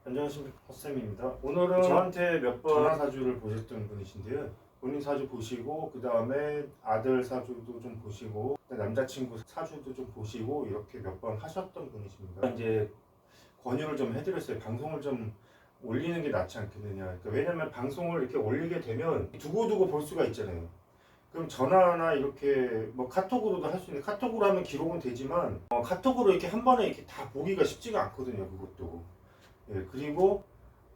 안녕하십니까, 헛쌤입니다. 오늘은 저한테 몇 번 전화 사주를 보셨던 분이신데요. 본인 사주 보시고 그 다음에 아들 사주도 좀 보시고 남자친구 사주도 좀 보시고 이렇게 몇 번 하셨던 분이십니다. 이제 권유를 좀 해드렸어요. 방송을 좀 올리는 게 낫지 않겠느냐. 그러니까 왜냐면 방송을 이렇게 올리게 되면 두고두고 볼 수가 있잖아요. 그럼 전화나 이렇게 뭐 카톡으로도 할 수 있는데, 카톡으로 하면 기록은 되지만 카톡으로 이렇게 한 번에 이렇게 다 보기가 쉽지가 않거든요. 그것도. 예, 그리고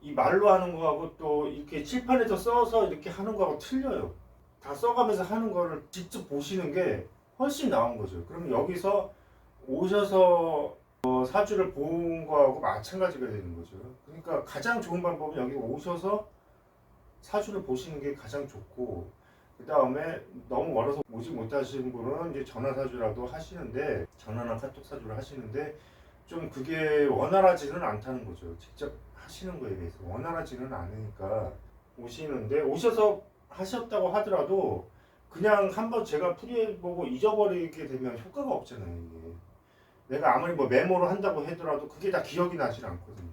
이 말로 하는 거하고 또 이렇게 칠판에서 써서 이렇게 하는 거하고 틀려요. 다 써가면서 하는 거를 직접 보시는 게 훨씬 나은 거죠. 그럼 여기서 오셔서 사주를 본 거하고 마찬가지가 되는 거죠. 그러니까 가장 좋은 방법은 여기 오셔서 사주를 보시는 게 가장 좋고, 그 다음에 너무 멀어서 오지 못하시는 분은 이제 전화 사주라도 하시는데, 전화나 카톡 사주를 하시는데 좀 그게 원활하지는 않다는 거죠. 직접 하시는 거에 비해서 원활하지는 않으니까 오시는데, 오셔서 하셨다고 하더라도 그냥 한번 제가 풀이해보고 잊어버리게 되면 효과가 없잖아요. 이게 내가 아무리 뭐 메모를 한다고 하더라도 그게 다 기억이 나질 않거든요.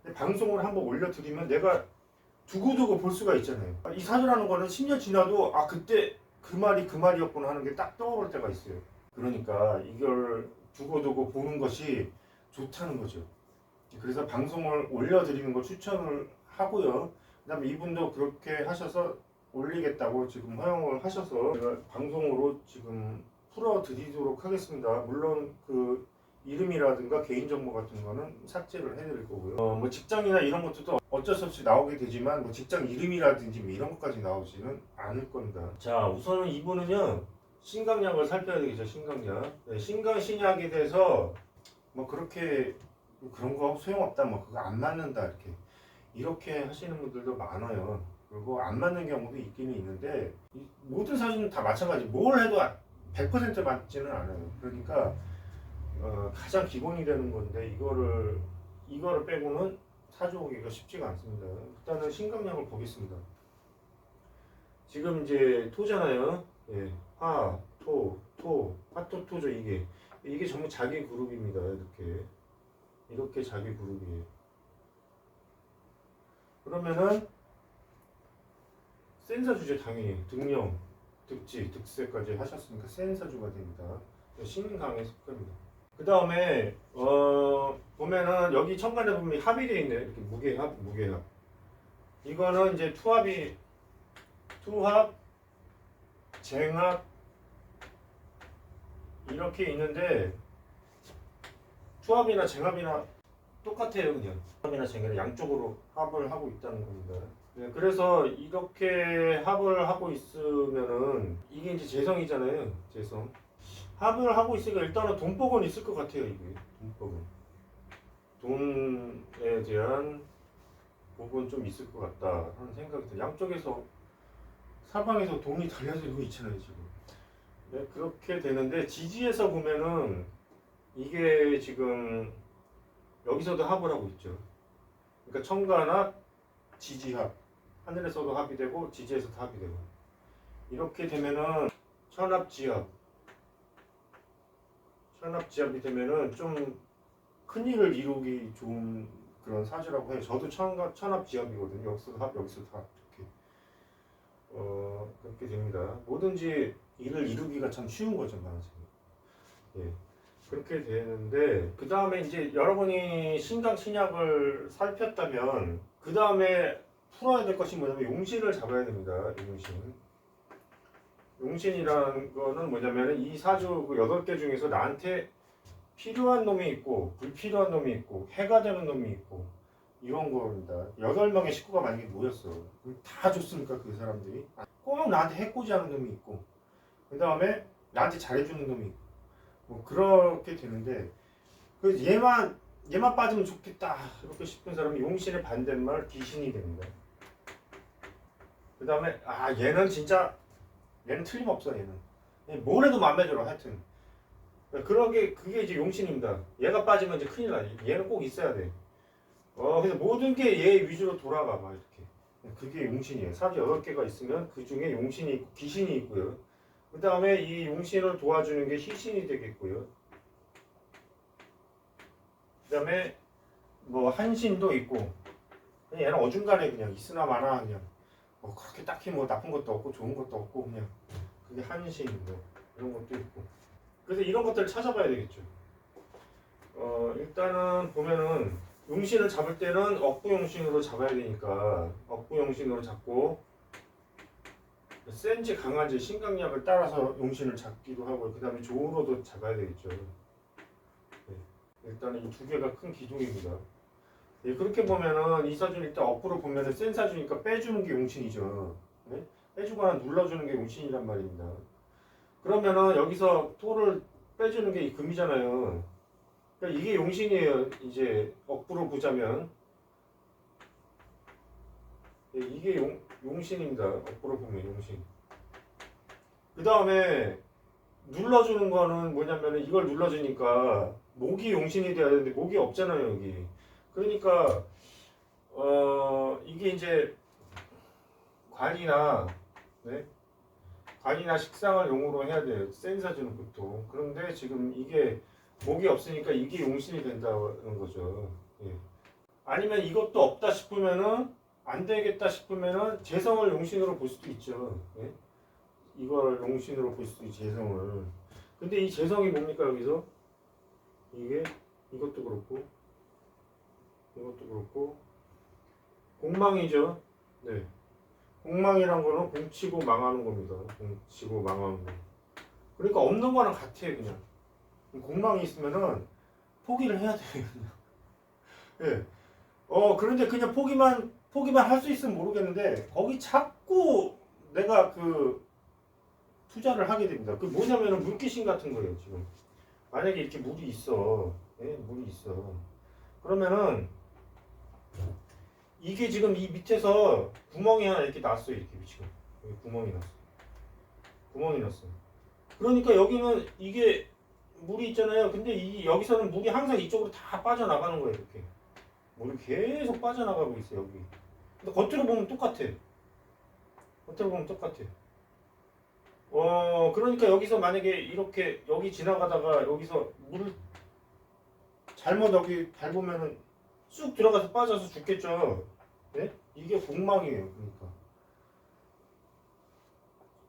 근데 방송을 한번 올려드리면 내가 두고두고 볼 수가 있잖아요. 이 사주라는 거는 10년 지나도 그때 그 말이 그 말이었구나 하는 게 딱 떠오를 때가 있어요. 그러니까 이걸 두고두고 보는 것이 좋다는 거죠. 그래서 방송을 올려드리는 거 추천을 하고요. 그 다음에 이분도 그렇게 하셔서 올리겠다고 지금 허용을 하셔서 제가 방송으로 지금 풀어드리도록 하겠습니다. 물론 그 이름이라든가 개인정보 같은 거는 삭제를 해드릴 거고요. 뭐 직장이나 이런 것도 어쩔 수 없이 나오게 되지만 뭐 직장 이름이라든지 뭐 이런 것까지 나오지는 않을 겁니다. 자, 우선은 이분은요, 신강약을 살펴야 되겠죠. 신강약. 네, 신강신약에 대해서 뭐 그렇게 그런 거 소용없다, 뭐 그거 안 맞는다, 이렇게 하시는 분들도 많아요. 그리고 안 맞는 경우도 있기는 있는데, 모든 사주는 다 마찬가지. 뭘 해도 100% 맞지는 않아요. 그러니까 가장 기본이 되는 건데 이거를 빼고는 사주 보기가 쉽지가 않습니다. 일단은 신강약을 보겠습니다. 지금 이제 토잖아요. 예, 화, 토, 화토토죠. 이게 전부 자기 그룹입니다. 이렇게 자기 그룹이에요. 그러면은 센사주죠. 당연히 등령, 득지, 득세까지 하셨으니까 센사주가 됩니다. 신강에 속합니다. 그 다음에 보면은 여기 천간에 보면 합이 되어 있네요. 이렇게 무게합. 이거는 이제 투합, 쟁합 이렇게 있는데, 투합이나 쟁합이나 똑같아요. 그냥 투합이나 쟁합이나 양쪽으로 합을 하고 있다는 겁니다. 네, 그래서 이렇게 합을 하고 있으면은 이게 이제 재성이잖아요. 재성. 합을 하고 있으니까 일단은 돈복은 있을 것 같아요. 이게 돈복은, 돈에 대한 복은 좀 있을 것 같다 하는 생각이 들어요. 양쪽에서 사방에서 돈이 달려들고 있잖아요 지금. 네, 그렇게 되는데 지지에서 보면은 이게 지금 여기서도 합을 하고 있죠. 그러니까 천간합, 지지합, 하늘에서도 합이 되고 지지에서도 합이 되고, 이렇게 되면은 천합지합이 되면은 좀 큰 일을 이루기 좋은 그런 사주라고 해요. 저도 천합지합이거든요. 여기서도 합, 여기서도 합, 이렇게 그렇게 됩니다. 뭐든지 일을 이루기가 참 쉬운 거죠, 말하자면. 예, 그렇게 되는데, 그 다음에 이제 여러분이 신강 신약을 살폈다면 그 다음에 풀어야 될 것이 뭐냐면 용신을 잡아야 됩니다. 용신이라는 거는 뭐냐면 이 사주 그 8개 중에서 나한테 필요한 놈이 있고 불필요한 놈이 있고 해가 되는 놈이 있고 이런 겁니다. 8명의 식구가 만약에 모였어. 그럼 다 좋습니까? 그 사람들이 꼭 나한테 해코지하는 놈이 있고, 그 다음에 나한테 잘해주는 놈이 있고, 뭐 그렇게 되는데, 그 얘만 빠지면 좋겠다 이렇게 싶은 사람이 용신의 반대말 귀신이 됩니다. 그 다음에 얘는 틀림없어. 얘는 뭘 해도 맘에 들어. 하여튼 그게 이제 용신입니다. 얘가 빠지면 이제 큰일 나지. 얘는 꼭 있어야 돼. 그래서 모든 게 얘 위주로 돌아가 막 이렇게. 그게 용신이에요. 사주 8개가 있으면 그 중에 용신이 있고 귀신이 있고요. 그 다음에 이 용신을 도와주는 게 희신이 되겠고요. 그 다음에 뭐 한신도 있고 그냥 얘는 어중간해 그냥 있으나 마나 그냥 뭐 그렇게 딱히 뭐 나쁜 것도 없고 좋은 것도 없고 그냥 그게 한신 뭐 이런 것도 있고 그래서 이런 것들을 찾아봐야 되겠죠. 일단은 보면은 용신을 잡을 때는 억부 용신으로 잡아야 되니까 억부 용신으로 잡고 센지 강한지 신강약을 따라서 용신을 잡기도 하고 그 다음에 조우로도 잡아야 되겠죠. 네. 일단은 이 두 개가 큰 기둥입니다. 네, 그렇게 보면은 이 사준 일단 억부로 보면은 센 사주니까 빼주는 게 용신이죠. 네? 빼주거나 눌러주는 게 용신이란 말입니다. 그러면은 여기서 토를 빼주는 게 이 금이잖아요. 그러니까 이게 용신이에요. 이제 억부로 보자면 네, 이게 용신입니다. 억부로 보면 용신. 그 다음에 눌러주는 거는 뭐냐면 이걸 눌러주니까 목이 용신이 돼야 되는데 목이 없잖아요 여기. 그러니까 이게 이제 관이나 네? 관이나 식상을 용으로 해야 돼요. 센 사주는 보통. 그런데 지금 이게 목이 없으니까 이게 용신이 된다는 거죠. 예. 아니면 이것도 없다 싶으면은 안 되겠다 싶으면은 재성을 용신으로 볼 수도 있죠. 예? 이걸 용신으로 볼 수도 있죠. 재성을. 근데 이 재성이 뭡니까 여기서? 이게 이것도 그렇고 이것도 그렇고 공망이죠. 네. 공망이란 거는 공치고 망하는 겁니다. 공치고 망하는 거. 그러니까 없는 거랑 같아요 그냥. 공망이 있으면은 포기를 해야 돼요. 예. 그런데 그냥 포기만 할 수 있으면 모르겠는데 거기 자꾸 내가 그 투자를 하게 됩니다. 그 뭐냐면은 물귀신 같은 거예요 지금. 만약에 이렇게 물이 있어, 예? 물이 있어. 그러면은 이게 지금 이 밑에서 구멍이 하나 이렇게 났어요. 이렇게 지금 여기 구멍이 났어. 구멍이 났어. 그러니까 여기는 이게 물이 있잖아요. 근데 여기서는 물이 항상 이쪽으로 다 빠져나가는 거예요. 이렇게 물이 계속 빠져나가고 있어요. 여기. 근데 겉으로 보면 똑같아. 겉으로 보면 똑같아. 그러니까 여기서 만약에 이렇게 여기 지나가다가 여기서 물을 잘못 여기 밟으면은 쑥 들어가서 빠져서 죽겠죠. 네? 이게 공망이에요.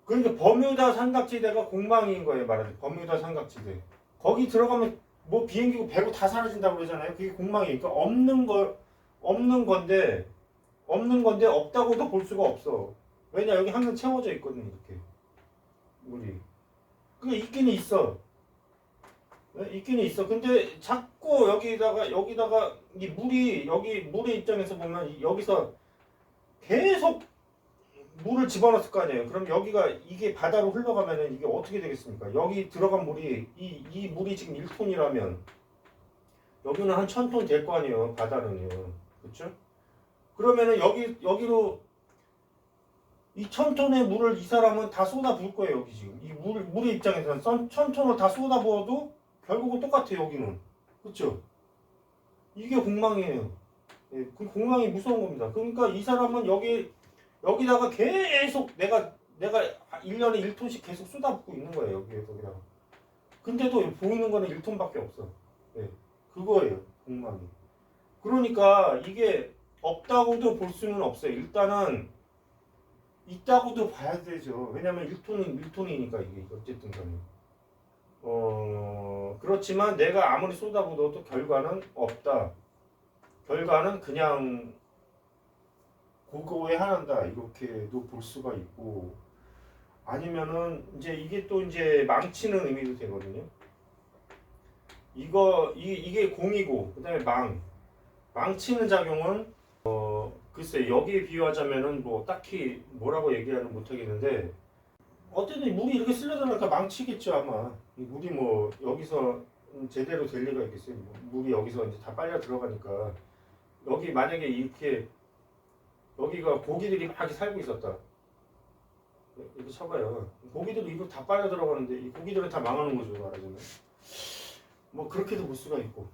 그러니까 버뮤다 삼각지대가 공망인 거예요. 말하자면 버뮤다 삼각지대. 거기 들어가면 뭐 비행기고 배고 다 사라진다고 그러잖아요. 그게 공망이에요. 그러니까 없는 건데 없다고도 볼 수가 없어. 왜냐 여기 항상 채워져 있거든 이렇게 물이. 그러니까 있기는 있어. 네? 있기는 있어. 근데 자꾸 여기다가 이 물이 여기 물의 입장에서 보면 여기서 계속 물을 집어넣었을 거 아니에요. 그럼 여기가 이게 바다로 흘러가면은 이게 어떻게 되겠습니까? 여기 들어간 물이 이 물이 지금 1톤이라면 여기는 한 1000톤 될 거 아니에요. 바다는요. 그렇죠? 그러면은 여기로 이 1000톤의 물을 이 사람은 다 쏟아 부을 거예요. 여기 지금 이 물의 입장에서는 1000톤을 다 쏟아 부어도 결국은 똑같아요. 여기는. 그렇죠? 이게 공망이에요. 예, 그 공망이 무서운 겁니다. 그러니까 이 사람은 여기다가 계속 내가 1년에 1톤씩 계속 쏟아붓고 있는 거예요. 여기다가. 근데도 보이는 거는 1톤밖에 없어. 네, 그거예요. 공망이. 그러니까 이게 없다고도 볼 수는 없어요. 일단은 있다고도 봐야 되죠. 왜냐면 1톤이니까 이게 어쨌든 간에. 그렇지만 내가 아무리 쏟아부어도 결과는 없다. 결과는 그냥 고거에 한한다 이렇게도 볼 수가 있고 아니면은 이제 이게 또 이제 망치는 의미도 되거든요. 이게 공이고 그다음에 망치는 작용은 글쎄 여기에 비유하자면은 뭐 딱히 뭐라고 얘기하는 못하겠는데 어쨌든 물이 이렇게 쓸려들어가니까 망치겠죠 아마. 이 물이 뭐 여기서 제대로 될 리가 있겠어요. 물이 여기서 이제 다 빨려 들어가니까 여기 만약에 이렇게 여기가 고기들이 막 살고 있었다. 이렇게 쳐봐요. 고기들이 이거 다 빨려 들어가는데 이 고기들은 다 망하는 거죠 말하자면. 뭐 그렇게도 볼 수가 있고.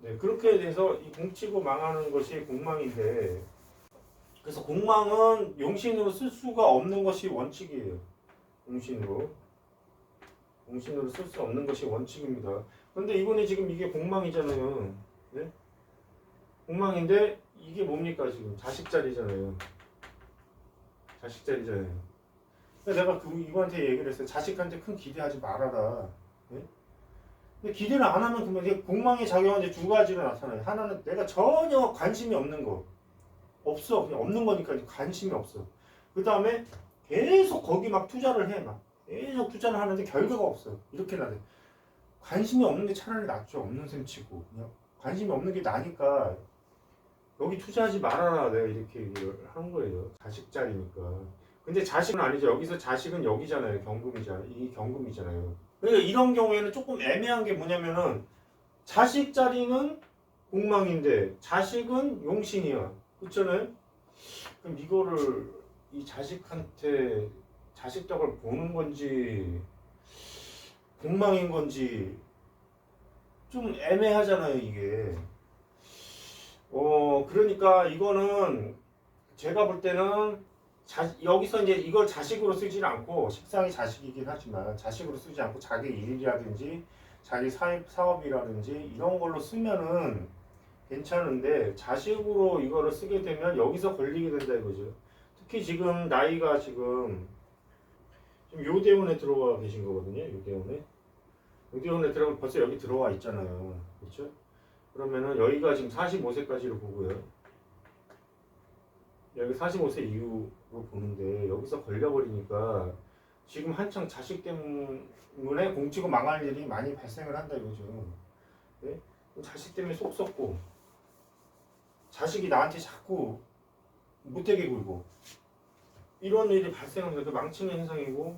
네, 그렇게 돼서 이 공치고 망하는 것이 공망인데 그래서 공망은 용신으로 쓸 수가 없는 것이 원칙이에요. 용신으로 쓸 수 없는 것이 원칙입니다. 그런데 이번에 지금 이게 공망이잖아요. 네? 공망인데 이게 뭡니까 지금 자식 자리잖아요. 자식 자리잖아요. 내가 이거한테 얘기를 했어요. 자식한테 큰 기대하지 말아라. 예? 근데 기대를 안 하면 그러면 이게 공망의 작용은 이제 두 가지로 나타나요. 하나는 내가 전혀 관심이 없는 거. 없어. 그냥 없는 거니까 관심이 없어. 그 다음에 계속 거기 막 투자를 해. 막 계속 투자를 하는데 결과가 없어. 이렇게 나대. 관심이 없는 게 차라리 낫죠. 없는 셈 치고. 그냥 관심이 없는 게 나니까 여기 투자하지 말아라. 내가 이렇게 얘기를 한 거예요. 자식 자리니까. 근데 자식은 아니죠. 여기서 자식은 여기잖아요. 경금이잖아요. 이 경금이잖아요. 그러니까 이런 경우에는 조금 애매한 게 뭐냐면은 자식 자리는 공망인데 자식은 용신이야. 그렇잖아요? 그럼 이거를 이 자식한테 자식 덕을 보는 건지 공망인 건지 좀 애매하잖아요, 이게. 그러니까 이거는 제가 볼 때는 여기서 이제 이걸 자식으로 쓰지 않고 식상이 자식이긴 하지만 자식으로 쓰지 않고 자기 일이라든지 자기 사업이라든지 이런 걸로 쓰면은 괜찮은데 자식으로 이거를 쓰게 되면 여기서 걸리게 된다 이거죠. 특히 지금 나이가 지금 요대운에 들어와 계신 거거든요. 요대운에 들어가면 벌써 여기 들어와 있잖아요. 그렇죠? 그러면은 여기가 지금 45세까지로 보고요. 여기 45세 이후로 보는데 여기서 걸려버리니까 지금 한창 자식 때문에 공치고 망할 일이 많이 발생을 한다 이거죠. 네? 자식 때문에 속 썩고 자식이 나한테 자꾸 못되게 굴고 이런 일이 발생하면 그 망치는 현상이고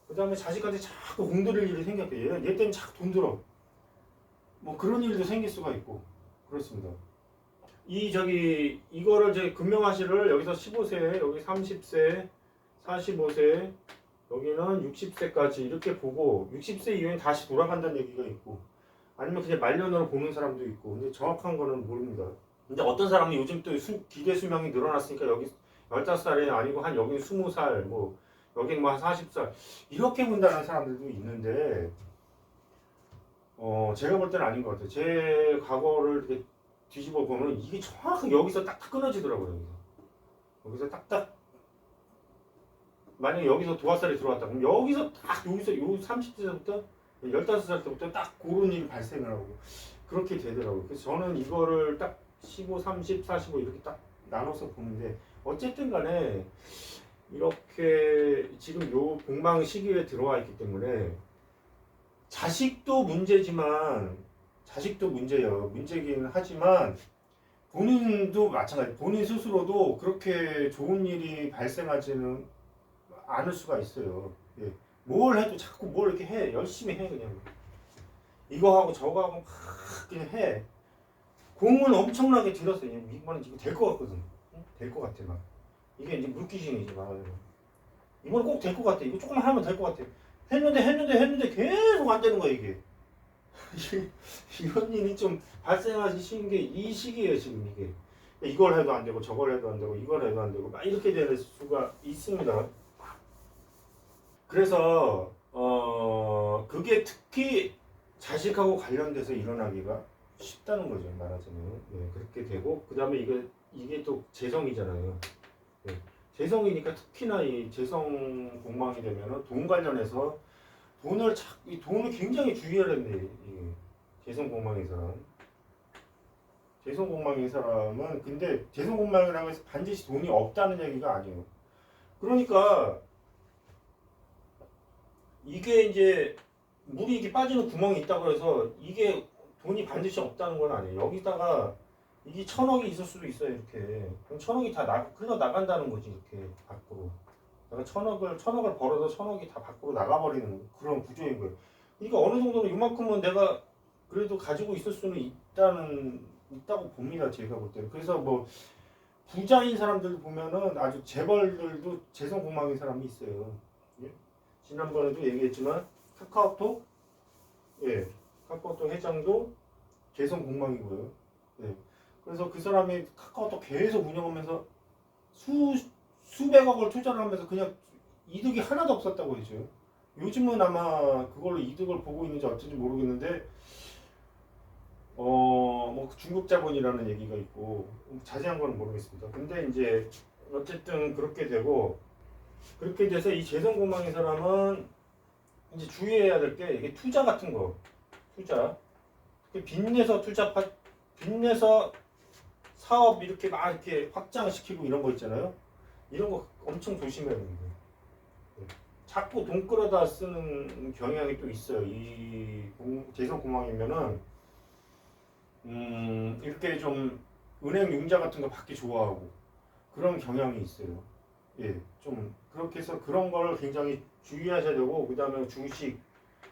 그 다음에 자식한테 자꾸 공들일 일이 생겼대. 얘 때문에 자꾸 돈 들어. 뭐 그런 일도 생길 수가 있고 그렇습니다. 이거를 이제 금명화시를 여기서 15세, 여기 30세, 45세, 여기는 60세까지 이렇게 보고 60세 이후엔 다시 돌아간다는 얘기가 있고 아니면 그냥 말년으로 보는 사람도 있고 근데 정확한 거는 모릅니다. 근데 어떤 사람이 요즘 또 기대 수명이 늘어났으니까 여기 15살이 아니고 한 여기 20살 뭐 여기는 뭐 한 40살 이렇게 본다는 사람들도 있는데 제가 볼 때는 아닌 것 같아요. 제 과거를 이렇게 뒤집어 보면 이게 정확하게 여기서 딱딱 끊어지더라고요. 여기서 딱딱 만약에 여기서 도화살이 들어왔다 그럼 여기서 딱 여기서 요 30세부터 15살 때부터 딱 그런 일이 발생을 하고 그렇게 되더라고요. 그래서 저는 이거를 딱 15, 30, 45 이렇게 딱 나눠서 보는데 어쨌든 간에 이렇게 지금 요 공방 시기에 들어와 있기 때문에 자식도 문제지만 자식도 문제예요. 문제긴 하지만 본인도 마찬가지. 본인 스스로도 그렇게 좋은 일이 발생하지는 않을 수가 있어요. 예. 뭘 해도 자꾸 뭘 이렇게 해. 열심히 해 그냥. 이거 하고 저거 하고 막 그냥 해. 공을 엄청나게 들였어요. 이번엔 지금 될 것 같거든. 될 것 같아 막. 이게 이제 물귀신이지 말하자면. 이번엔 꼭 될 것 같아. 이거 조금만 하면 될 것 같아. 했는데 계속 안 되는 거야 이게. 이런 일이 좀 발생하기 쉬운 게 이 시기예요 지금 이게. 이걸 해도 안 되고 저걸 해도 안 되고 이걸 해도 안 되고 막 이렇게 될 수가 있습니다. 그래서 그게 특히 자식하고 관련돼서 일어나기가 쉽다는 거죠 말하자면. 네, 그렇게 되고 그 다음에 이게 또 재성이잖아요. 네, 재성이니까 특히나 이 재성 공망이 되면은 돈 관련해서 이 돈을 굉장히 주의해야 된대. 재성 공망인 사람. 재성 공망인 사람은 근데 재성 공망이라고 해서 반드시 돈이 없다는 얘기가 아니에요. 그러니까 이게 이제 물이 이렇게 빠지는 구멍이 있다고 해서 이게 돈이 반드시 없다는 건 아니에요. 여기다가 이게 1,000억이 있을 수도 있어요. 이렇게. 그럼 1,000억이 다 흘러나간다는 거지 이렇게 밖으로. 내가 1,000억을 벌어서 1,000억이 다 밖으로 나가버리는 그런 구조인 거예요. 그러니까 어느 정도는 이만큼은 내가 그래도 가지고 있을 수는 있다고 봅니다. 제가 볼 때는. 그래서 뭐 부자인 사람들 보면은 아주 재벌들도 재성공망인 사람이 있어요. 예? 지난번에도 얘기했지만 카카오톡 회장도 재성공망이고요. 예. 그래서 그 사람이 카카오톡 계속 운영하면서 수백억을 투자를 하면서 그냥 이득이 하나도 없었다고 했죠. 요즘은 아마 그걸로 이득을 보고 있는지 어쩐지 모르겠는데 뭐 중국 자본이라는 얘기가 있고 자세한 거는 모르겠습니다. 근데 이제 어쨌든 그렇게 되고 그렇게 돼서 이 재성공망인 사람은 이제 주의해야 될 게 이게 투자 같은 거 투자 빚내서 빚내서 사업 이렇게 막 이렇게 확장시키고 이런 거 있잖아요. 이런 거 엄청 조심해야 됩니다. 자꾸 돈 끌어다 쓰는 경향이 또 있어요. 이 재성공망이면은 이렇게 좀 은행 융자 같은 거 받기 좋아하고 그런 경향이 있어요. 예, 좀 그렇게 해서 그런 걸 굉장히 주의하셔야 되고 그 다음에 주식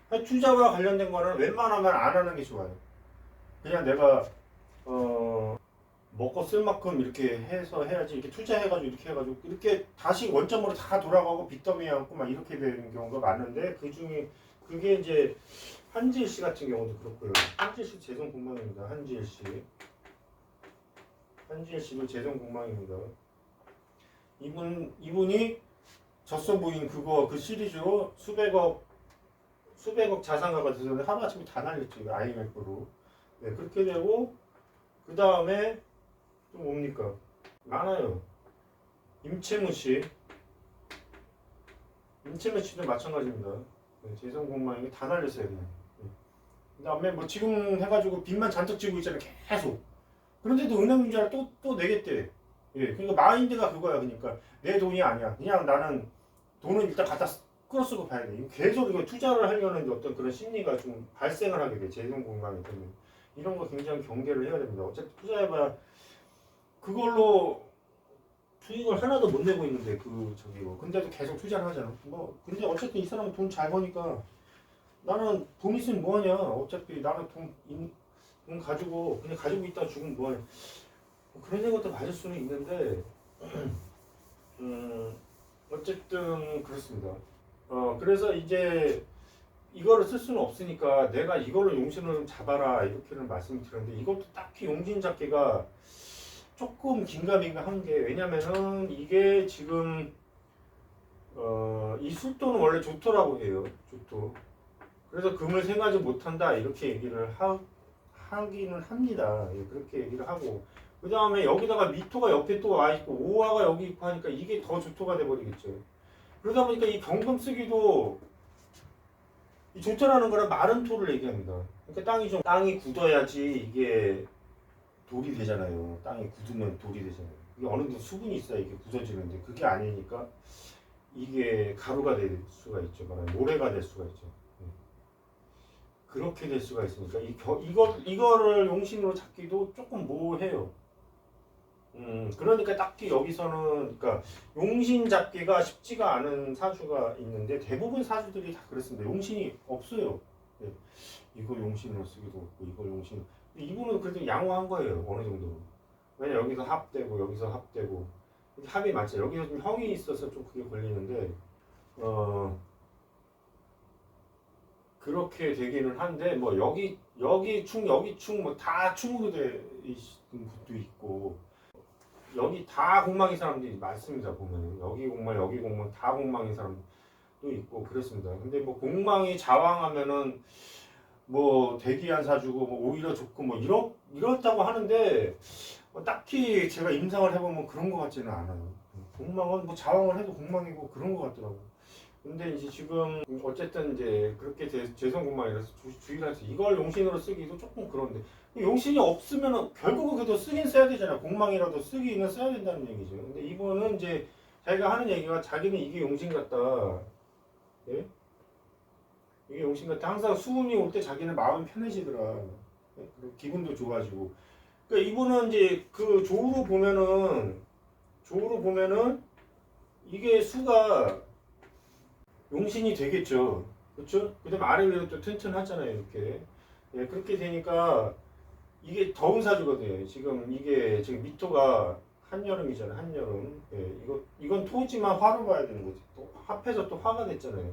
투자와 관련된 거는 웬만하면 안 하는 게 좋아요. 그냥 내가 먹고 쓸 만큼 이렇게 해서 해야지 이렇게 투자해가지고 이렇게 해가지고 이렇게 다시 원점으로 다 돌아가고 빚더미에 앉고 막 이렇게 되는 경우가 많은데 그 중에 그게 이제 한지일 씨 같은 경우도 그렇고요. 한지일 씨 재성공망입니다. 한지일 씨도 재성공망입니다. 이분이 젖소 부인 그거 그 시리즈로 수백억 자산가가 되셨는데 하루아침에 다 날렸죠. IMF로. 네, 그렇게 되고 그 다음에 또 뭡니까? 많아요. 임채무 씨도 마찬가지입니다. 네, 재성공망이 다 날렸어요. 그냥. 네. 그 다음에 뭐 지금 해가지고 빚만 잔뜩 지고 있잖아요. 계속. 그런데도 은행융자를 또 내겠대. 예, 그러니까 마인드가 그거야. 그러니까 내 돈이 아니야. 그냥 나는 돈은 일단 갖다 끌어쓰고 봐야 돼. 계속 이거 투자를 하려는 어떤 그런 심리가 좀 발생을 하게 돼. 재정공감이 되면 이런 거 굉장히 경계를 해야 됩니다. 어차피 투자해봐야 그걸로 수익을 하나도 못 내고 있는데 그 저기고 근데도 계속 투자를 하잖아. 뭐 근데 어쨌든 이 사람은 돈 잘 버니까 나는 돈 있으면 뭐하냐. 어차피 나는 돈 가지고 그냥 가지고 있다가 죽으면 뭐하냐. 그런 생각도 맞을 수는 있는데 어쨌든 그렇습니다. 그래서 이제 이거를 쓸 수는 없으니까 내가 이걸로 용신을 잡아라 이렇게는 말씀드렸는데 이것도 딱히 용신 잡기가 조금 긴가민가한 게 왜냐면은 이게 지금 이 술도는 원래 좋더라고 해요. 좋도. 그래서 금을 생각하지 못한다 이렇게 얘기를 하기는 합니다. 예, 그렇게 얘기를 하고 그 다음에 여기다가 미토가 옆에 또 와 있고 오화가 여기 있고 하니까 이게 더 조토가 돼버리겠죠. 그러다 보니까 이 경금 쓰기도 이 조토라는 거는 마른 토를 얘기합니다. 그러니까 땅이 굳어야지 이게 돌이 되잖아요. 땅이 굳으면 돌이 되잖아요. 이게 어느 정도 수분이 있어야 이게 굳어지는데 그게 아니니까 이게 가루가 될 수가 있죠. 말하면 모래가 될 수가 있죠. 그렇게 될 수가 있으니까 이거를 용신으로 잡기도 조금 모호해요. 그러니까 딱히 여기서는 그러니까 용신 잡기가 쉽지가 않은 사주가 있는데 대부분 사주들이 다 그렇습니다. 용신이 없어요. 네. 이거 용신으로 쓰기도 없고 이걸 용신. 이분은 그래도 양호한 거예요. 어느 정도. 왜냐 여기서 합되고 여기서 합되고 합이 맞죠. 여기서 좀 형이 있어서 좀 그게 걸리는데 그렇게 되기는 한데 뭐 여기 충 뭐 다 충으로 돼 있는 것도 있고. 여기 다 공망인 사람들이 많습니다. 보면은 여기 공망 다 공망인 사람도 있고 그렇습니다. 근데 뭐 공망이 자왕하면은 뭐 대기한 사주고 뭐 오히려 좋고 뭐 이렇다고 하는데 딱히 제가 임상을 해보면 그런 것 같지는 않아요. 공망은 뭐 자왕을 해도 공망이고 그런 것 같더라고. 근데 이제 지금 어쨌든 이제 그렇게 재성공망이라서 주의라서 이걸 용신으로 쓰기도 조금 그런데 용신이 없으면 결국은 그래도 쓰긴 써야 되잖아요. 공망이라도 쓰기는 써야 된다는 얘기죠. 근데 이분은 이제 자기가 하는 얘기가 자기는 이게 용신 같다. 예? 이게 용신 같다. 항상 수운이 올 때 자기는 마음이 편해지더라. 예? 그리고 기분도 좋아지고. 그러니까 이분은 이제 그 조우로 보면은 이게 수가 용신이 되겠죠. 그렇죠? 그다음에 아래 위로 또 튼튼하잖아요. 이렇게. 예, 그렇게 되니까 이게 더운 사주거든요. 지금 이게 지금 미토가 한여름이잖아요. 한여름. 예, 이건 토지만 화로 봐야 되는 거지. 또 합해서 또 화가 됐잖아요.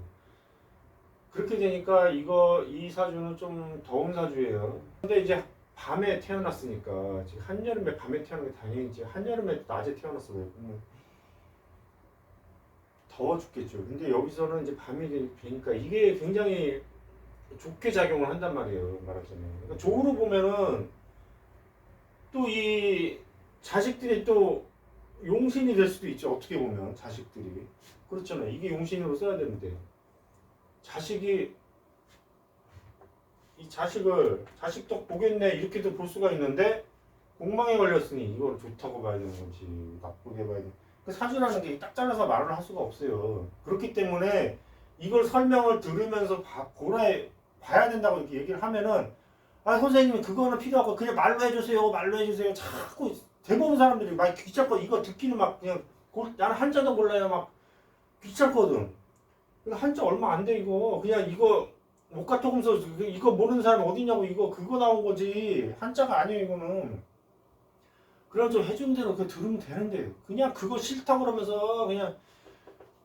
그렇게 되니까 이 사주는 좀 더운 사주예요. 근데 이제 밤에 태어났으니까 지금 한여름에 밤에 태어난 게 당연히 이제 한여름에 낮에 태어났어요. 더워 죽겠죠. 근데 여기서는 이제 밤이 되니까 이게 굉장히 좋게 작용을 한단 말이에요. 말하자면. 그러니까 조로 보면은 또 이 자식들이 또 용신이 될 수도 있죠. 어떻게 보면 자식들이 그렇잖아요. 이게 용신으로 써야 되는데 자식이 이 자식을 자식도 보겠네 이렇게도 볼 수가 있는데 공망에 걸렸으니 이걸 좋다고 봐야 되는 건지 나쁘게 봐야 되는 그 사주라는 게 딱 잘라서 말을 할 수가 없어요. 그렇기 때문에 이걸 설명을 들으면서 봐야 된다고 이렇게 얘기를 하면은 아 선생님 그거는 필요 없고 그냥 말로 해주세요 자꾸 대부분 사람들이 막 귀찮고 이거 듣기는 막 그냥 나는 한자도 몰라요 막 귀찮거든. 이거 한자 얼마 안 돼 이거 그냥 이거 목가토금서 이거 모르는 사람 어디냐고 이거 그거 나온 거지 한자가 아니에요 이거는. 그럼 좀 해준 대로 그 들으면 되는데 그냥 그거 싫다고 그러면서 그냥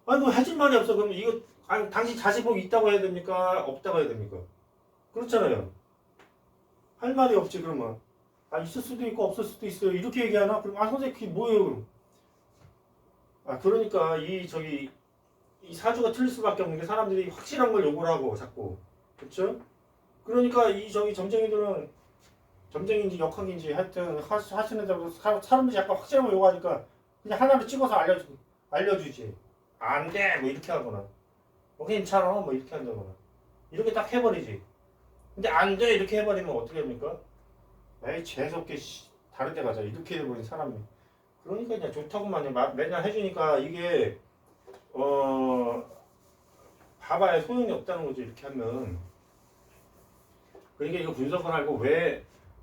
아니 뭐 해줄 말이 없어. 그럼 이거 아니 당신 자식 복 있다고 해야 됩니까 없다고 해야 됩니까? 그렇잖아요. 할 말이 없지 그러면 아 있을 수도 있고 없을 수도 있어요 이렇게 얘기하나? 그럼 아 선생님 그게 뭐예요 그럼? 아 그러니까 이 사주가 틀릴 수밖에 없는 게 사람들이 확실한 걸 요구를 하고 자꾸 그렇죠? 그러니까 이 점쟁이들은 점쟁인지 역학인지 하여튼 하시는 데도 사람들이 약간 확실한 걸 요구하니까 그냥 하나로 찍어서 알려주지. 안 돼! 뭐 이렇게 하거나 괜찮아 뭐 이렇게 한다거나 이렇게 딱 해버리지. 근데 안 돼! 이렇게 해버리면 어떻게 합니까? 에이 재수없게 다른 데 가자 이렇게 해버린 사람이. 그러니까 그냥 좋다고만 맨날 해주니까 이게 봐봐야 소용이 없다는 거죠 이렇게 하면. 그러니까 이거 분석을 하고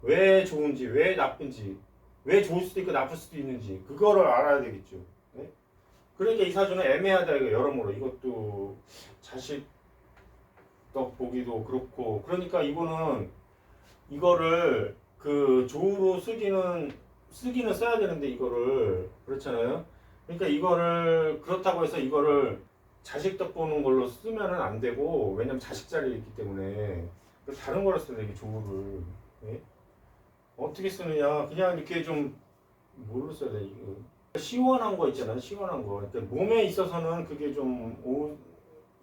왜 좋은지 왜 나쁜지 왜 좋을 수도 있고 나쁠 수도 있는지 그거를 알아야 되겠죠. 네? 그러니까 이 사주는 애매하다 이거 여러모로 이것도 자식 덕 보기도 그렇고 그러니까 이거를 그 조로 쓰기는 써야 되는데 이거를 그렇잖아요. 그러니까 이거를 그렇다고 해서 이거를 자식 덕 보는 걸로 쓰면은 안 되고 왜냐면 자식 자리에 있기 때문에 다른 거로 써야 돼 이게 조를. 네? 어떻게 쓰느냐 그냥 이렇게 좀 뭘로 써야 돼 이거 시원한 거 있잖아요. 시원한 거 그러니까 몸에 있어서는 그게 좀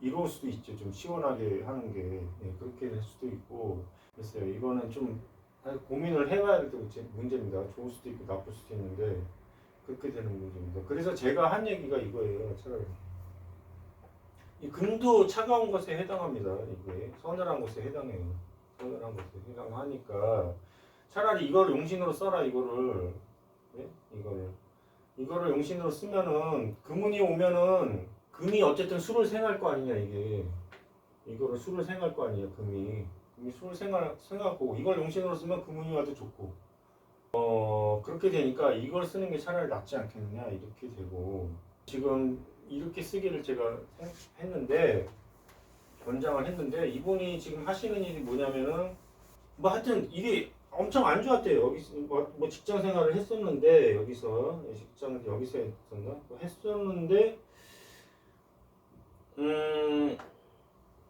이로울 수도 있죠. 좀 시원하게 하는 게 그렇게 될 수도 있고 글쎄요. 이거는 좀 고민을 해봐야 될 문제입니다. 좋을 수도 있고 나쁠 수도 있는데 그렇게 되는 문제입니다. 그래서 제가 한 얘기가 이거예요. 차라리 이 금도 차가운 것에 해당합니다. 이게 서늘한 것에 해당해요. 서늘한 것에 해당하니까 차라리 이걸 용신으로 써라 이거를. 네? 이거를 용신으로 쓰면은 금운이 오면은 금이 어쨌든 수를 생할 거 아니냐 이게. 이거를 수를 생할 거 아니에요 금이 수를 생각하고 이걸 용신으로 쓰면 금운이 와도 좋고 그렇게 되니까 이걸 쓰는 게 차라리 낫지 않겠느냐 이렇게 되고 지금 이렇게 쓰기를 제가 했는데 권장을 했는데 이분이 지금 하시는 일이 뭐냐면은 뭐 하여튼 일이 엄청 안 좋았대요. 여기서 뭐 직장 생활을 했었는데 여기서 했었나? 뭐 했었는데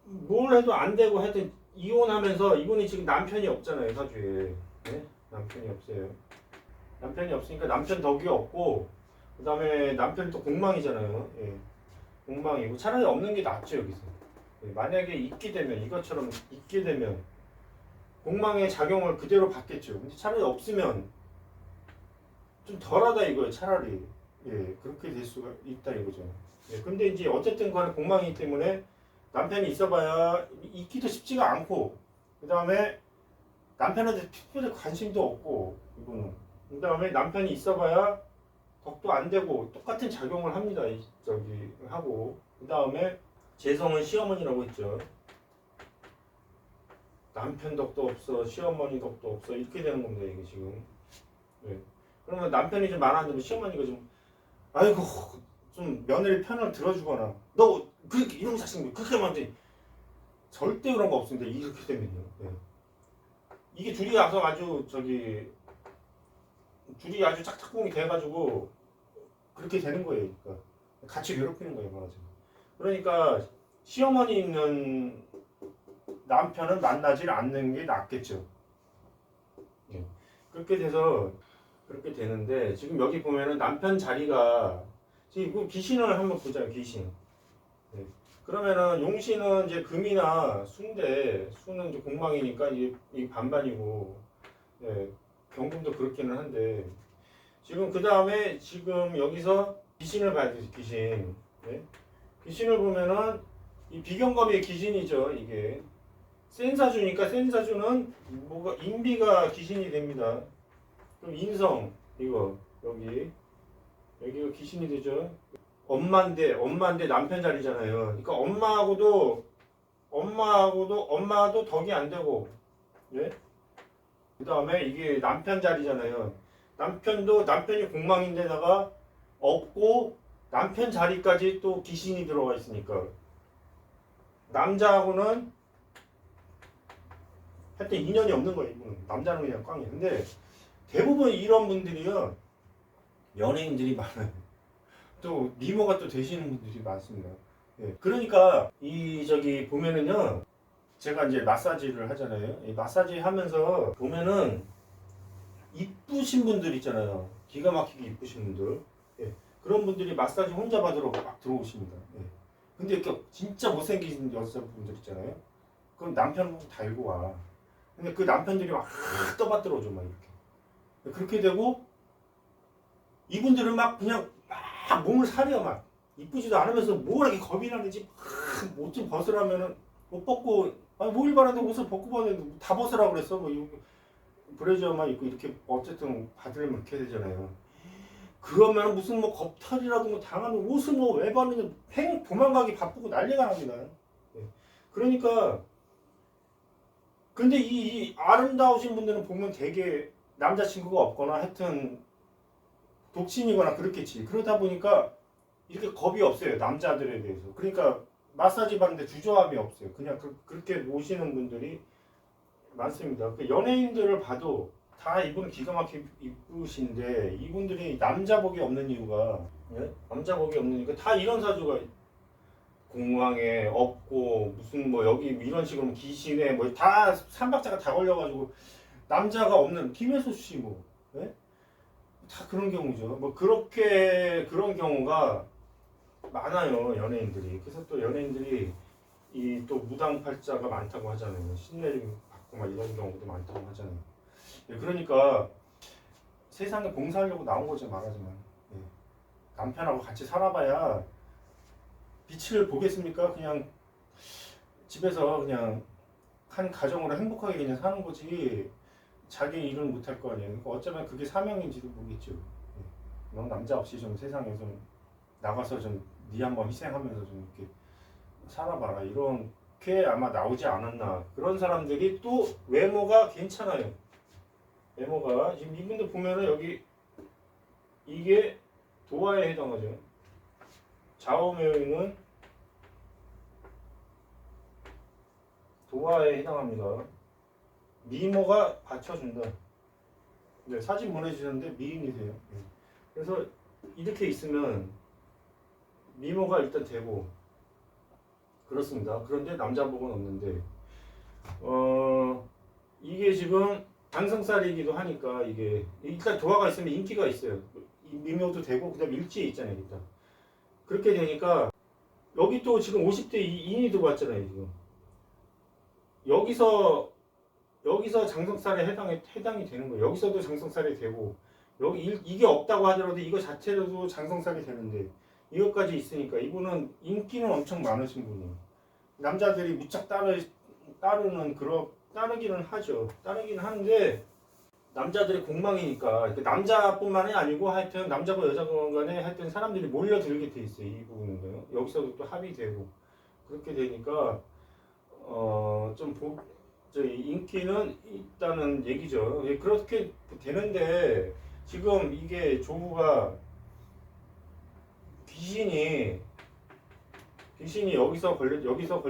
뭘 해도 안 되고 하여튼 이혼하면서 이분이 지금 남편이 없잖아요 사주에. 네? 남편이 없어요. 남편이 없으니까 남편 덕이 없고 그 다음에 남편이 또 공망이잖아요. 예. 공망이고 차라리 없는 게 낫죠 여기서. 예. 만약에 이것처럼 있게 되면 공망의 작용을 그대로 받겠죠. 근데 차라리 없으면 좀 덜하다 이거예요 차라리. 예. 그렇게 될 수가 있다 이거죠. 예. 근데 이제 어쨌든 간에 공망이기 때문에 남편이 있어봐야 있기도 쉽지가 않고 그 다음에 남편한테 특별히 관심도 없고 이거는 그 다음에 남편이 있어봐야 덕도 안 되고 똑같은 작용을 합니다. 하고 그 다음에 재성은 시어머니라고 했죠. 남편 덕도 없어 시어머니 덕도 없어 이렇게 되는 겁니다 이게 지금. 네. 그러면 남편이 좀 말하는데 시어머니가 좀 아이고 좀 며느리 편을 들어주거나 너 그렇게 이런 자식 그렇게 하면 안 돼. 절대 그런 거 없습니다. 이렇게 되면요. 네. 이게 둘이 아주 짝짝꿍이 돼가지고 그렇게 되는 거예요. 그러니까 같이 괴롭히는 거예요, 말하자면. 그러니까 시어머니 있는 남편은 만나질 않는 게 낫겠죠. 네. 그렇게 되는데 지금 여기 보면은 남편 자리가 지금 귀신을 한번 보자요. 귀신. 네. 그러면은 용신은 이제 금이나 수인데 수는 이제 공망이니까 이 반반이고 예, 경금도 그렇기는 한데 지금 그 다음에 지금 여기서 귀신을 봐야 되지 귀신. 예? 귀신을 보면은 이 비경검의 귀신이죠 이게. 센사주니까 센사주는 뭐가 인비가 귀신이 됩니다. 그럼 인성 이거 여기가 귀신이 되죠. 엄마인데 남편 자리잖아요. 그러니까 엄마도 덕이 안 되고, 예? 그 다음에 이게 남편 자리잖아요. 남편이 공망인데다가 없고 남편 자리까지 또 귀신이 들어가 있으니까 남자하고는 하여튼 인연이 없는 거예요. 이분은 남자는 그냥 꽝이에요. 근데 대부분 이런 분들이요 연예인들이 많아요. 또 미모가 또 되시는 분들이 많습니다. 예. 그러니까 이 저기 보면은요, 제가 이제 마사지를 하잖아요. 이 마사지 하면서 보면은 이쁘신 분들 있잖아요. 기가 막히게 이쁘신 분들. 예. 그런 분들이 마사지 혼자 받으러 막 들어오십니다. 예. 근데 진짜 못생긴 여자분들 있잖아요. 그럼 남편 달고 와. 근데 그 남편들이 막 떠받들어 오죠, 막 이렇게. 그렇게 되고 이분들은 막 그냥 막 몸을 사려 막 이쁘지도 않으면서 뭘 이렇게 겁이 나는지 옷 좀 벗으라면은 옷 벗고 아니 뭐 일반한데 옷을 벗고 봤는데 다 벗으라 그랬어 뭐 브래지어만 입고 이렇게 어쨌든 받으려면 이렇게 되잖아요. 그러면 무슨 뭐 겁탈이라도 뭐 당하는 옷을 뭐 왜 벗느냐 팽 도망가기 바쁘고 난리가 납니다. 예. 그러니까 근데 이 아름다우신 분들은 보면 되게 남자친구가 없거나 하여튼 독신이거나 그렇겠지. 그러다 보니까 이렇게 겁이 없어요. 남자들에 대해서. 그러니까 마사지 받는데 주저함이 없어요. 그냥 그렇게 모시는 분들이 많습니다. 그 연예인들을 봐도 다 이분은 기가 막히게 이쁘신데 이분들이 남자복이 없는 이유가 예? 남자복이 없는 이유가 다 이런 사주가 공황에 없고 무슨 뭐 여기 이런 식으로 귀신에 뭐 다 삼박자가 다 걸려가지고 남자가 없는 김혜수 씨 뭐. 예? 다 그런 경우죠. 뭐 그렇게 그런 경우가 많아요 연예인들이. 그래서 또 연예인들이 이 또 무당팔자가 많다고 하잖아요. 신내림 받고 막 이런 경우도 많다고 하잖아요. 예, 그러니까 세상에 봉사하려고 나온 거죠 말하자면. 예. 남편하고 같이 살아봐야 빛을 보겠습니까? 그냥 집에서 그냥 한 가정으로 행복하게 그냥 사는 거지. 자기 일은 못할 거 아니에요. 그러니까 어쩌면 그게 사명인지도 모르겠죠. 예. 넌 남자 없이 좀 세상에 좀 나가서 좀 네 한번 희생하면서 좀 이렇게 살아봐라. 이렇게 아마 나오지 않았나. 그런 사람들이 또 외모가 괜찮아요. 외모가 지금 이분들 보면은 여기 이게 도화에 해당하죠. 좌우명은 도화에 해당합니다. 미모가 받쳐준다. 네, 사진 보내주셨는데 미인이세요. 네. 그래서 이렇게 있으면 미모가 일단 되고 그렇습니다. 그런데 남자복은 없는데 이게 지금 장성살이기도 하니까 이게 일단 도화가 있으면 인기가 있어요. 미모도 되고 그다음 일지에 있잖아요. 일단 그렇게 되니까 여기 또 지금 50대 인이 들어왔잖아요. 지금 여기서 장성살에 해당이 되는 거예요. 여기서도 장성살이 되고 이게 없다고 하더라도 이거 자체로도 장성살이 되는데 이것까지 있으니까 이분은 인기는 엄청 많으신 분이에요. 남자들이 무척 따르기는 하죠. 따르기는 하는데 남자들이 공망이니까 남자뿐만이 아니고 하여튼 남자고 여자고 간에 하여튼 사람들이 몰려들게 돼 있어요. 이 부분은요. 여기서도 또 합의되고 그렇게 되니까 인기는 있다는 얘기죠. 예, 그렇게 되는데 지금 이게 조부가 귀신이 여기서 걸리고 여기서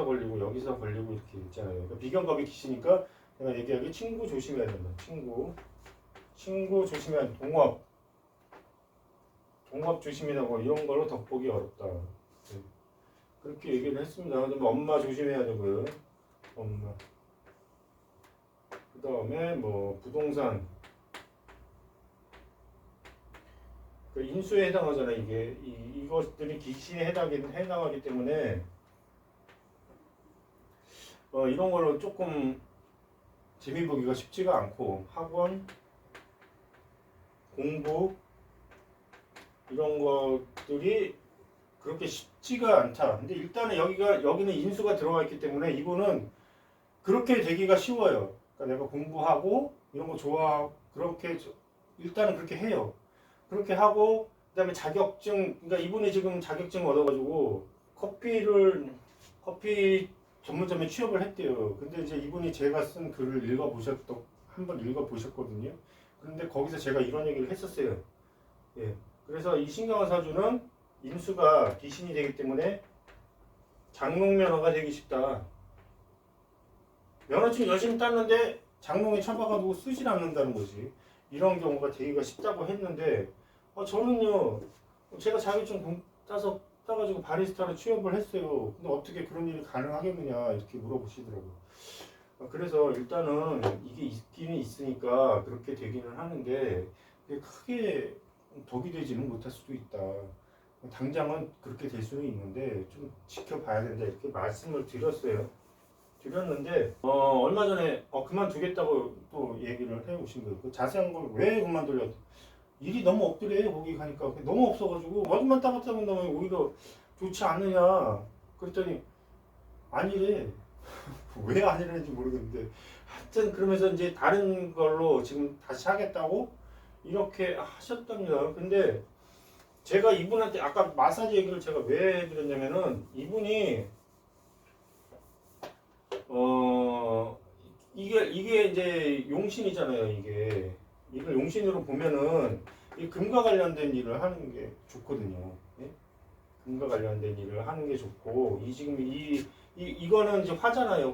걸리고 이렇게 있잖아요. 그러니까 비경갑이 귀신이니까 내가 얘기하기 친구 조심해야 된다. 친구 조심해야 돼. 동업 조심이라고 이런 걸로 덕보기 어렵다. 네. 그렇게 얘기를 했습니다. 그다음에 엄마 조심해야 되고요. 엄마. 그 다음에 뭐 부동산. 그 인수에 해당하잖아요. 이게 이것들이 귀신에 해당하기 때문에 이런 거는 조금 재미 보기가 쉽지가 않고 학원, 공부 이런 것들이 그렇게 쉽지가 않다. 근데 일단은 여기는 인수가 들어가 있기 때문에 이거는 그렇게 되기가 쉬워요. 그러니까 내가 공부하고 이런 거 좋아하고 그렇게 일단은 그렇게 해요. 그렇게 하고 그다음에 자격증, 그러니까 이분이 지금 자격증 얻어가지고 커피 전문점에 취업을 했대요. 근데 이제 이분이 제가 쓴 글을 한번 읽어보셨거든요. 그런데 거기서 제가 이런 얘기를 했었어요. 예. 그래서 이 신경화 사주는 인수가 귀신이 되기 때문에 장롱면허가 되기 쉽다. 면허증 열심히 땄는데 장롱에 쳐박아두고 쓰질 않는다는 거지. 이런 경우가 되기가 쉽다고 했는데 저는요, 제가 자격증 따가지고 바리스타로 취업을 했어요. 근데 어떻게 그런 일이 가능하겠느냐 이렇게 물어보시더라고요. 그래서 일단은 이게 있기는 있으니까 그렇게 되기는 하는데 그게 크게 덕이 되지는 못할 수도 있다. 당장은 그렇게 될 수는 있는데 좀 지켜봐야 된다 이렇게 말씀을 드렸는데 얼마 전에 그만두겠다고 또 얘기를 해오신 거예요. 그 자세한 걸 왜 그만두려? 일이 너무 없더래. 거기 가니까 너무 없어가지고 와중만 따봤다 본다면 오히려 좋지 않느냐. 그랬더니 아니래. 왜 아니라는지 모르겠는데 하여튼 그러면서 이제 다른 걸로 지금 다시 하겠다고 이렇게 하셨답니다. 근데 제가 이분한테 아까 마사지 얘기를 제가 왜 해드렸냐면은 이분이 이게 이제 용신이잖아요. 이걸 용신으로 보면은 이 금과 관련된 일을 하는 게 좋거든요. 예? 금과 관련된 일을 하는 게 좋고 지금 이거는 이제 화잖아요.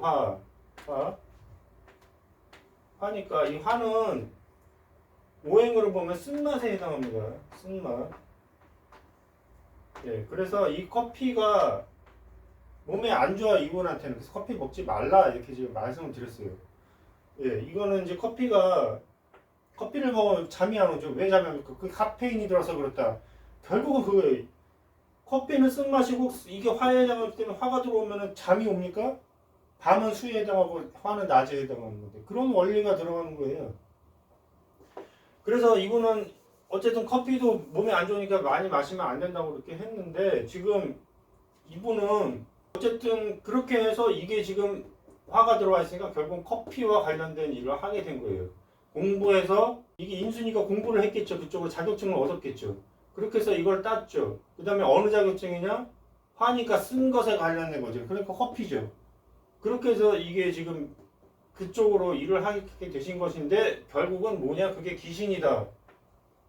화니까 이 화는 오행으로 보면 쓴맛에 해당합니다. 쓴맛. 예, 그래서 이 커피가 몸에 안 좋아 이분한테는. 그래서 커피 먹지 말라 이렇게 지금 말씀을 드렸어요. 예, 이거는 이제 커피를 먹으면 잠이 안 오죠. 왜 잠이 안 올까? 그 카페인이 들어서 그렇다. 결국은 그거예요. 커피는 쓴맛이고 이게 화에 해당하기 때문에 화가 들어오면 잠이 옵니까? 밤은 수에 해당하고 화는 낮에 해당하는 건데 그런 원리가 들어가는 거예요. 그래서 이분은 어쨌든 커피도 몸에 안 좋으니까 많이 마시면 안 된다고 그렇게 했는데 지금 이분은 어쨌든 그렇게 해서 이게 지금 화가 들어와 있으니까 결국 커피와 관련된 일을 하게 된 거예요. 공부해서 이게 인수니까 공부를 했겠죠. 그쪽으로 자격증을 얻었겠죠. 그렇게 해서 이걸 땄죠. 그 다음에 어느 자격증이냐? 화니까 쓴 것에 관련된 거죠. 그러니까 커피죠. 그렇게 해서 이게 지금 그쪽으로 일을 하게 되신 것인데 결국은 뭐냐? 그게 귀신이다.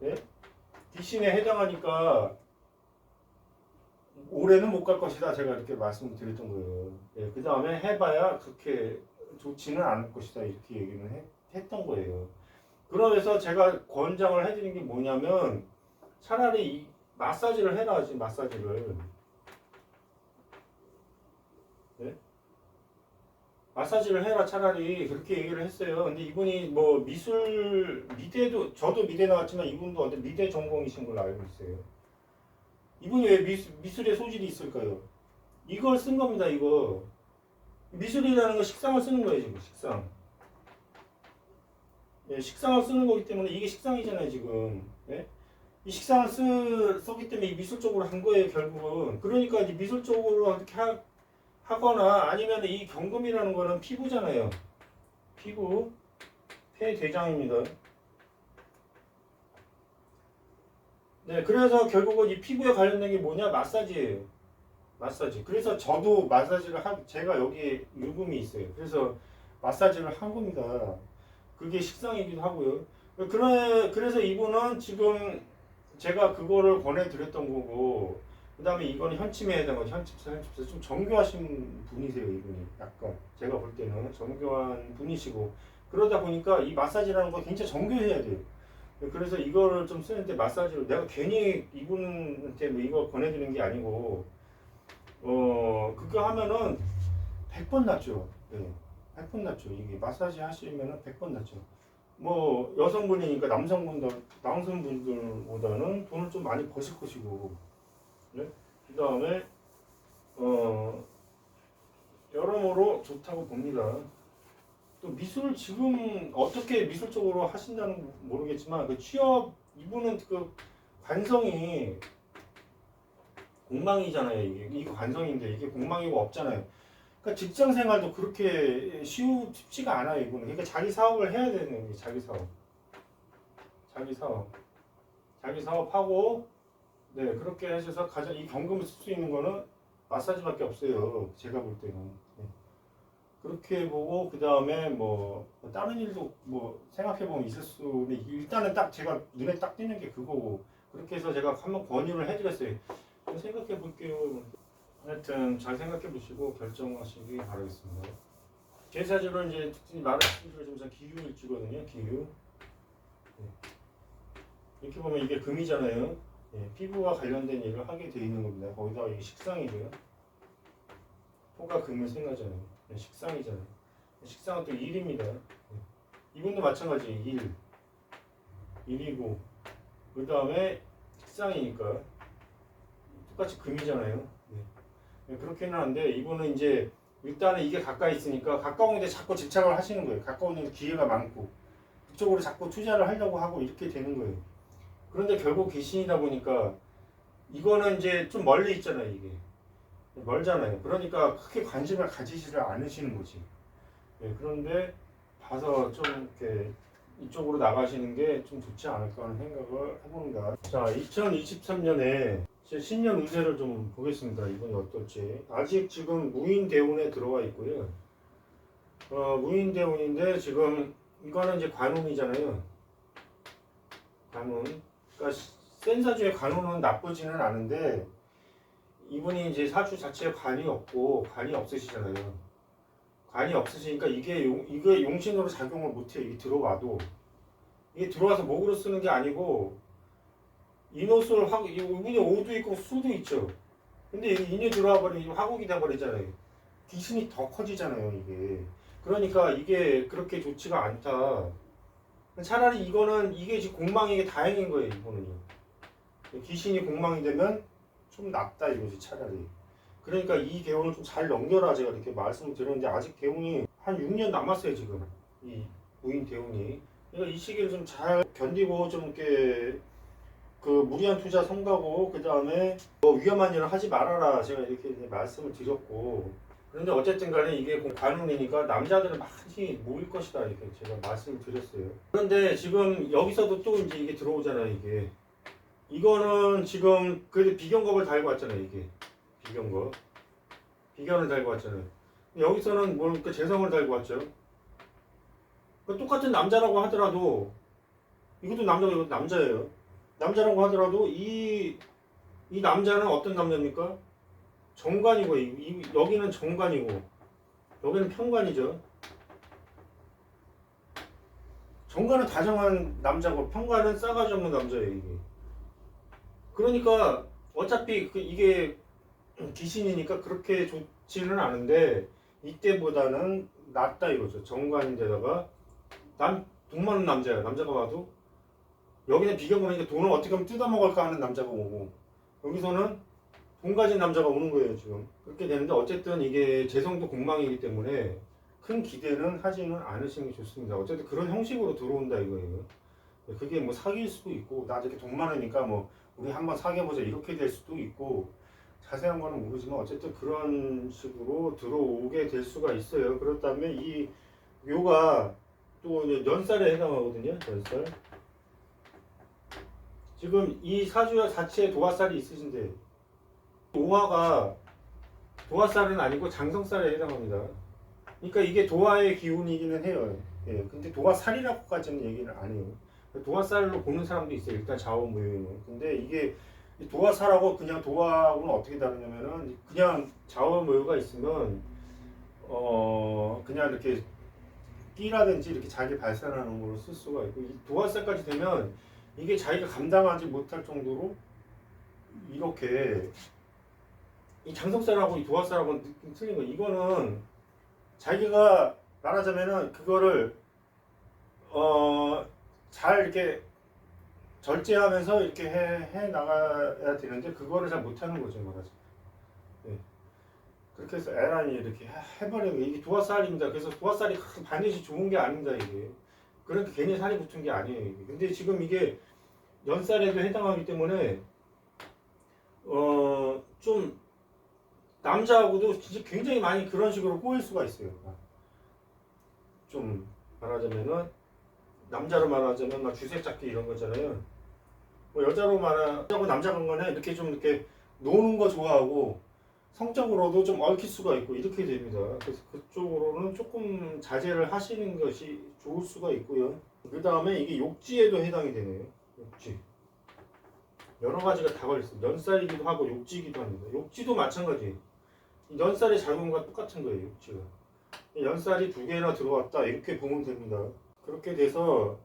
예? 귀신에 해당하니까 올해는 못 갈 것이다. 제가 이렇게 말씀드렸던 거예요. 예, 그 다음에 해봐야 그렇게 좋지는 않을 것이다. 이렇게 얘기는 했던 거예요. 그러면서 제가 권장을 해드린 게 뭐냐면 차라리 이 마사지를 해라 하지. 마사지를. 네? 마사지를 해라 차라리 그렇게 얘기를 했어요. 근데 이분이 뭐 미대도 저도 미대 나왔지만 이분도 미대 전공이신 걸로 알고 있어요. 이분이 왜 미술에 소질이 있을까요? 이걸 쓴 겁니다. 이거 미술이라는 건 식상을 쓰는 거예요. 지금 식상. 예, 식상을 쓰는 거기 때문에 이게 식상이잖아요. 지금. 예? 이 식상을 썼기 때문에 이 미술 쪽으로 한 거예요. 결국은. 그러니까 이제 미술 쪽으로 이렇게 하거나 아니면 이 경금이라는 거는 피부잖아요. 피부. 폐대장입니다. 네, 그래서 결국은 이 피부에 관련된 게 뭐냐? 마사지예요. 마사지. 그래서 저도 제가 여기 유금이 있어요. 그래서 마사지를 한 겁니다. 그게 식상이기도 하고요. 그래서 이분은 지금 제가 그거를 권해드렸던 거고, 그 다음에 이건 현침에 해당하죠. 현침사 좀 정교하신 분이세요. 이분이 약간 제가 볼 때는 정교한 분이시고 그러다 보니까 이 마사지라는 거 굉장히 정교해야 돼요. 그래서 이거를 좀 쓰는데 마사지로 내가 괜히 이분한테 뭐 이거 권해드리는 게 아니고 그거 하면은 100번 낫죠. 네. 100번 낫죠. 이게 마사지 하시면은 100번 낫죠. 뭐 여성분이니까 남성분들보다는 돈을 좀 많이 버실 것이고, 네? 그 다음에 여러모로 좋다고 봅니다. 또 미술 지금 어떻게 미술적으로 하신다는 모르겠지만 그 취업 이분은 그 관성이 공망이잖아요. 이게 관성인데 이게 공망이고 없잖아요. 그러니까 직장 생활도 그렇게 쉽지가 않아요. 이분은. 그러니까 자기 사업을 해야 되는 거예요. 자기 사업하고 네 그렇게 하셔서 가장 이 경금을 쓸 수 있는 거는 마사지밖에 없어요. 제가 볼 때는. 네. 그렇게 보고 그 다음에 뭐 다른 일도 뭐 생각해 보면 있을 수는 일단은 딱 제가 눈에 딱 띄는 게 그거고 그렇게 해서 제가 한번 권유를 해드렸어요. 생각해 볼게요. 하여튼 잘 생각해 보시고 결정하시기 바라겠습니다. 제 사주는 이제 특히 말씀드리지만 기유일주거든요. 기유. 네. 이렇게 보면 이게 금이잖아요. 네. 피부와 관련된 일을 하게 돼 있는 겁니다. 거기다가 이게 식상이고요. 토가 금을 생각하잖아요. 네. 식상이잖아요. 식상은 또 일입니다. 네. 이분도 마찬가지 일이고 그 다음에 식상이니까 똑같이 금이잖아요. 네. 그렇게는 하는데 이분은 이제 일단은 이게 가까이 있으니까 가까운 데 자꾸 집착을 하시는 거예요. 가까운 데 기회가 많고 그쪽으로 자꾸 투자를 하려고 하고 이렇게 되는 거예요. 그런데 결국 귀신이다 보니까 이거는 이제 좀 멀리 있잖아요. 이게 멀잖아요. 그러니까 크게 관심을 가지지를 않으시는 거지. 네. 그런데 봐서 좀 이렇게 이쪽으로 나가시는 게 좀 좋지 않을까 하는 생각을 해봅니다. 자, 2023년에 신년 운세를 좀 보겠습니다. 이번이 어떨지. 아직 지금 무인대운에 들어와 있고요. 무인대운인데 지금 이거는 이제 관운이잖아요. 관운. 그러니까 센 사주의 관운은 나쁘지는 않은데 이분이 이제 사주 자체에 관이 없고 관이 없으시잖아요. 관이 없으시니까 이게 용신으로 작용을 못해요. 이게 들어와도 이게 들어와서 목으로 쓰는 게 아니고 인호술 이분이 오도 있고 수도 있죠. 근데 인이 들어와 버리면 화국이 돼 버리잖아요. 귀신이 더 커지잖아요. 이게 그러니까 이게 그렇게 좋지가 않다. 차라리 이게 지금 공망이게 다행인 거예요. 이거는요. 귀신이 공망이 되면 좀 낫다 이거지 차라리. 그러니까 이 개운을 좀 잘 넘겨라 제가 이렇게 말씀을 드렸는데 아직 개운이 한 6년 남았어요 지금 이 무인 대운이. 그러니까 이 시기를 좀 잘 견디고 좀 이렇게 그 무리한 투자 삼가고 그 다음에 뭐 위험한 일을 하지 말아라 제가 이렇게 말씀을 드렸고 그런데 어쨌든 간에 이게 관운이니까 남자들은 많이 모일 것이다 이렇게 제가 말씀을 드렸어요. 그런데 지금 여기서도 또 이제 이게 들어오잖아요. 이거는 지금 그래도 비견겁을 달고 왔잖아요. 이게 비견을 달고 왔잖아요. 여기서는 그 재성을 달고 왔죠. 똑같은 남자라고 하더라도 이것도 남자고 이것도 남자예요. 남자라고 하더라도 이 남자는 어떤 남자입니까? 정관이고 여기는 정관이고 여기는 편관이죠. 정관은 다정한 남자고 편관은 싸가지 없는 남자예요. 이게. 그러니까 어차피 이게 귀신이니까 그렇게 좋지는 않은데 이때보다는 낫다 이거죠. 정관인데다가 돈 많은 남자야. 남자가 봐도 여기는 비견금이니까 돈을 어떻게 하면 뜯어먹을까 하는 남자가 오고 여기서는 돈 가진 남자가 오는 거예요. 지금 그렇게 되는데 어쨌든 이게 재성도 공망이기 때문에 큰 기대는 하지는 않으시는 게 좋습니다. 어쨌든 그런 형식으로 들어온다 이거예요. 그게 뭐 사귈 수도 있고 나 이렇게 돈 많으니까 뭐 우리 한번 사귀어보자 이렇게 될 수도 있고 자세한 거는 모르지만 어쨌든 그런 식으로 들어오게 될 수가 있어요. 그렇다면 이 묘가 또 연살에 해당하거든요. 연살. 지금 이 사주 자체에 도화살이 있으신데 도화가 도화살은 아니고 장성살에 해당합니다. 그러니까 이게 도화의 기운이기는 해요. 예, 근데 도화살이라고까지는 얘기는 안 해요. 도화살로 보는 사람도 있어요. 일단 자원무효는. 근데 이게 도화살하고 그냥 도화하고는 어떻게 다르냐면은 그냥 자원무효가 있으면 그냥 이렇게 끼라든지 이렇게 자기 발산하는 걸로 쓸 수가 있고 이 도화살까지 되면 이게 자기가 감당하지 못할 정도로 이렇게 이 장성살하고 이 도화살하고는 느낌 틀린 거. 이거는 자기가 말하자면은 그거를 잘 이렇게 절제하면서 이렇게 해 나가야 되는데 그거를 잘 못하는 거죠 말하자면. 네. 그렇게 해서 에란이 이렇게 해버리는 게 이게 도화살입니다. 그래서 도화살이 반드시 좋은 게 아닙니다. 이게 그러니까 괜히 살이 붙은 게 아니에요. 이게. 근데 지금 이게 연살에도 해당하기 때문에 좀 남자하고도 진짜 굉장히 많이 그런 식으로 꼬일 수가 있어요. 좀 말하자면은 남자로 말하자면 막 주색 잡기 이런 거잖아요. 뭐 여자로 말하자고 남자 간간에 이렇게 좀 이렇게 노는 거 좋아하고 성적으로도 좀 얽힐 수가 있고 이렇게 됩니다. 그래서 그쪽으로는 조금 자제를 하시는 것이 좋을 수가 있고요. 그 다음에 이게 욕지에도 해당이 되네요. 욕지. 여러 가지가 다 걸렸어요. 연살이기도 하고 욕지이기도 합니다. 욕지도 마찬가지. 연살의 작용과 똑같은 거예요. 욕지가. 연살이 두 개나 들어왔다 이렇게 보면 됩니다. 그렇게 돼서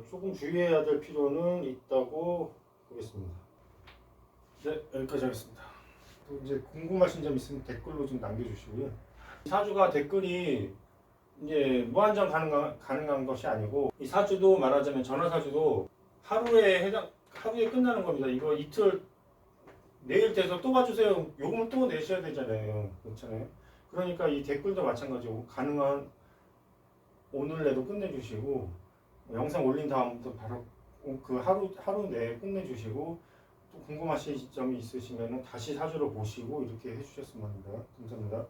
조금 주의해야 될 필요는 있다고 보겠습니다. 네, 여기까지 하겠습니다. 또 이제 궁금하신 점 있으면 댓글로 좀 남겨주시고요. 사주가 댓글이 이제 무한정 가능한 것이 아니고 이 사주도 말하자면 전화 사주도 하루에 끝나는 겁니다. 이거 이틀 내일 돼서 또 봐주세요. 요금을 또 내셔야 되잖아요. 그렇잖아요. 그러니까 이 댓글도 마찬가지고 가능한 오늘 내로 끝내주시고 영상 올린 다음부터 바로 그 하루 내에 끝내주시고 또 궁금하신 점이 있으시면 다시 사주를 보시고 이렇게 해주셨으면 합니다. 감사합니다.